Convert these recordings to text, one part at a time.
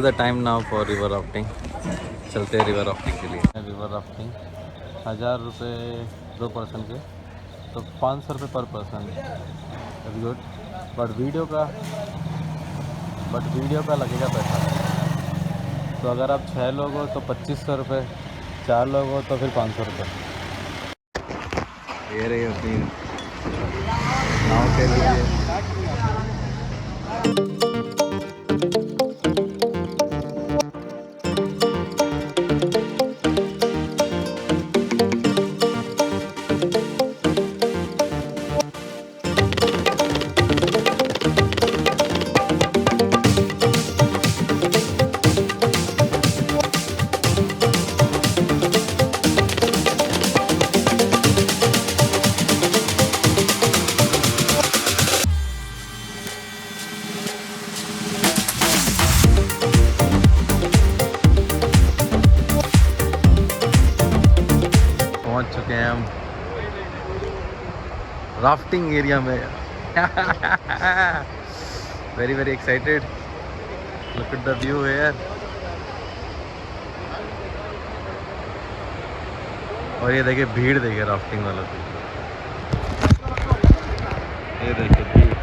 The time now for river rafting. चलते हैं river rafting के लिए। रिवर राफ्टिंग 1000 रुपये 2 पर्सन के, तो 500 रुपये पर person. Very good. But video का लगेगा पैसा। तो अगर आप 6 लोग हो तो 2500 रुपये, 4 लोग हो तो फिर 500 रुपये। ये रही अपनी नाव के लिए। पहुंच चुके हैं हम राफ्टिंग एरिया में। Very very excited. Look at the view here. और ये देखिए भीड़, देखिए राफ्टिंग वालों की। ये देखिए भीड़,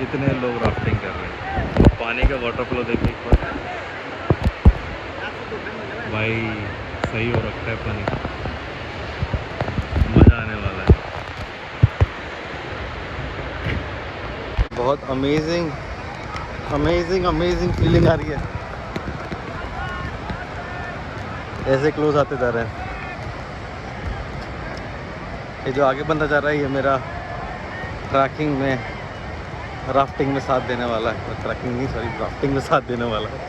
इतने लोग राफ्टिंग कर रहे हैं। पानी का वाटर फ्लो देखिए एक बार भाई, सही हो रखा है पानी। मज़ा आने वाला है। बहुत अमेजिंग फीलिंग आ रही है। ऐसे क्लोज आते जा रहे हैं। ये जो आगे बंदा जा रहा है ये मेरा ट्रैकिंग में राफ्टिंग में साथ देने वाला है। ट्रैकिंग नहीं, सॉरी, राफ्टिंग में साथ देने वाला है।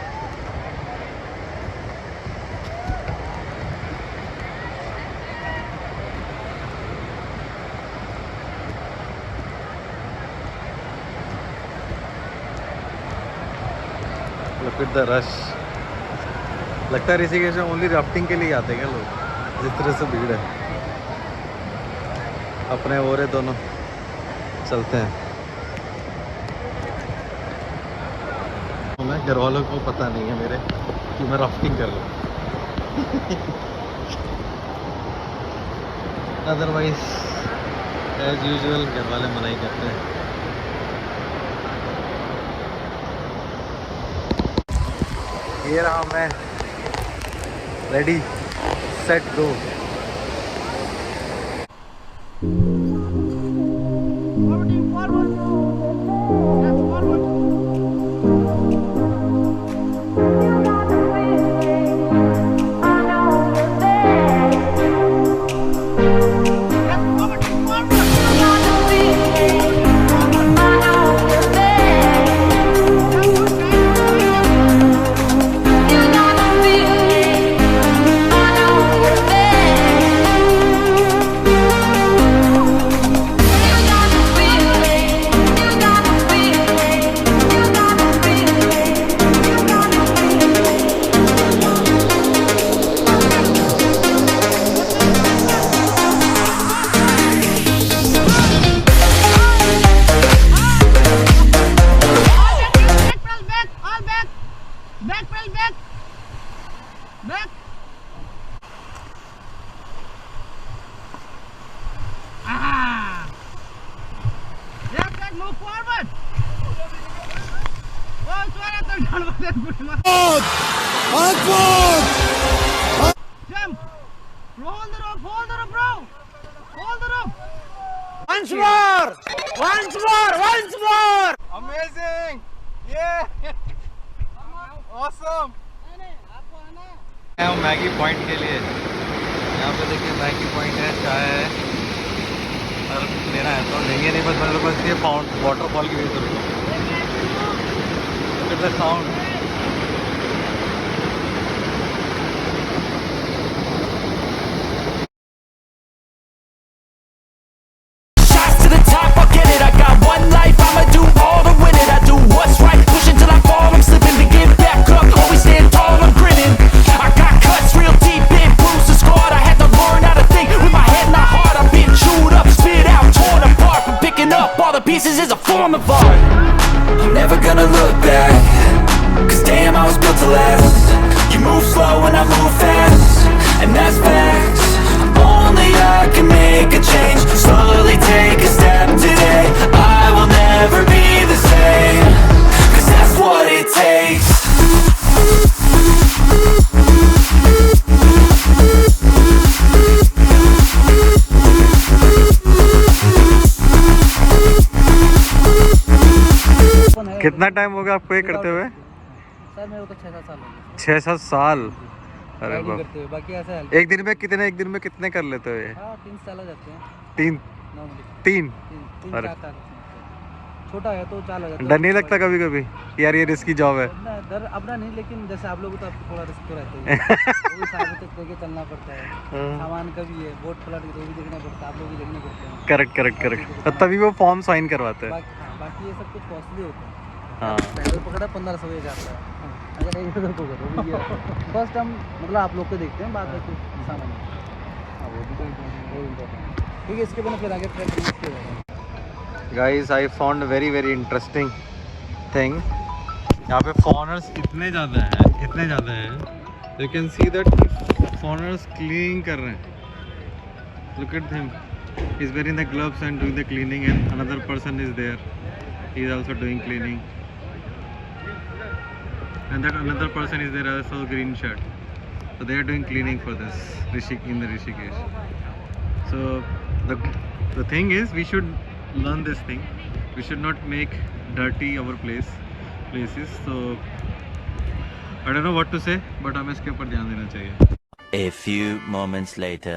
Look at the rush। लगता है ऋषिकेश में ओनली राफ्टिंग के लिए आते हैं क्या लोग, जिस तरह से भीड़ है। अपने और दोनों चलते हैं। मैं घर वालों को पता नहीं है मेरे कि मैं राफ्टिंग कर रहा हूँ। अदरवाइज एज यूजुअल घर वाले मना ही करते हैं। ये रहा मैं, ready set go. Once more! Amazing! Yeah! Awesome! हम मैगी पॉइंट के लिए, यहाँ पे देखिए मैगी पॉइंट है, चाय है और लेना है तो लेंगे नहीं, बस मेरे पास ये वाटरफॉल की वजह से sound. Pieces is a form of art. I'm never gonna look back. कितना टाइम हो गया आपको ये करते हुए? सर मेरे को तो 6-7 साल हो गए। 6-7 साल? अरे राइडिंग बाप। करते हुए, बाकी ऐसा एक दिन में कितने कर लेते हो ये? हाँ 3 साल हो जाते हैं। 3? नॉर्मली 3? 3-4 साल। छोटा है तो 4 हो जाता है। डर नहीं लगता कभी कभी यार ये रिस्की जॉब है? डर अपना नहीं, लेकिन जैसे आप लोग तो आपको थोड़ा रिस्क तो रहता है। वो भी साथ तक लेके चलना पड़ता है, सामान का भी है, बोट पलट के तो भी देखना पड़ता है, आप लोग भी देखने पड़ते हैं। करेक्ट। तभी वो फॉर्म साइन करवाते हैं। बाकी ये सब कुछ कॉस्टली होता है। हाँ पैदल पकड़ा 1500 एक आता है, अगर एक तो फर्स्ट हम मतलब आप लोग को देखते हैं, बात है कुछ सामान। हाँ वो भी इम्पोर्टेंट, ठीक है। इसके बिना फिर आगे ट्रैकिंग किया जाएगा। Guys I found very interesting thing. यहाँ पे फॉरेनर्स इतने ज़्यादा हैं, you can see that foreigners cleaning कर रहे हैं। Look at him, he is wearing the gloves and doing the cleaning and another person is there, he is also doing cleaning and that another person is there also green shirt, so they are doing cleaning for this in the Rishikesh. So the thing is we should learn this thing, we should not make dirty our places. So I don't know what to say, but हमें इसके ऊपर ध्यान देना चाहिए. A few moments later.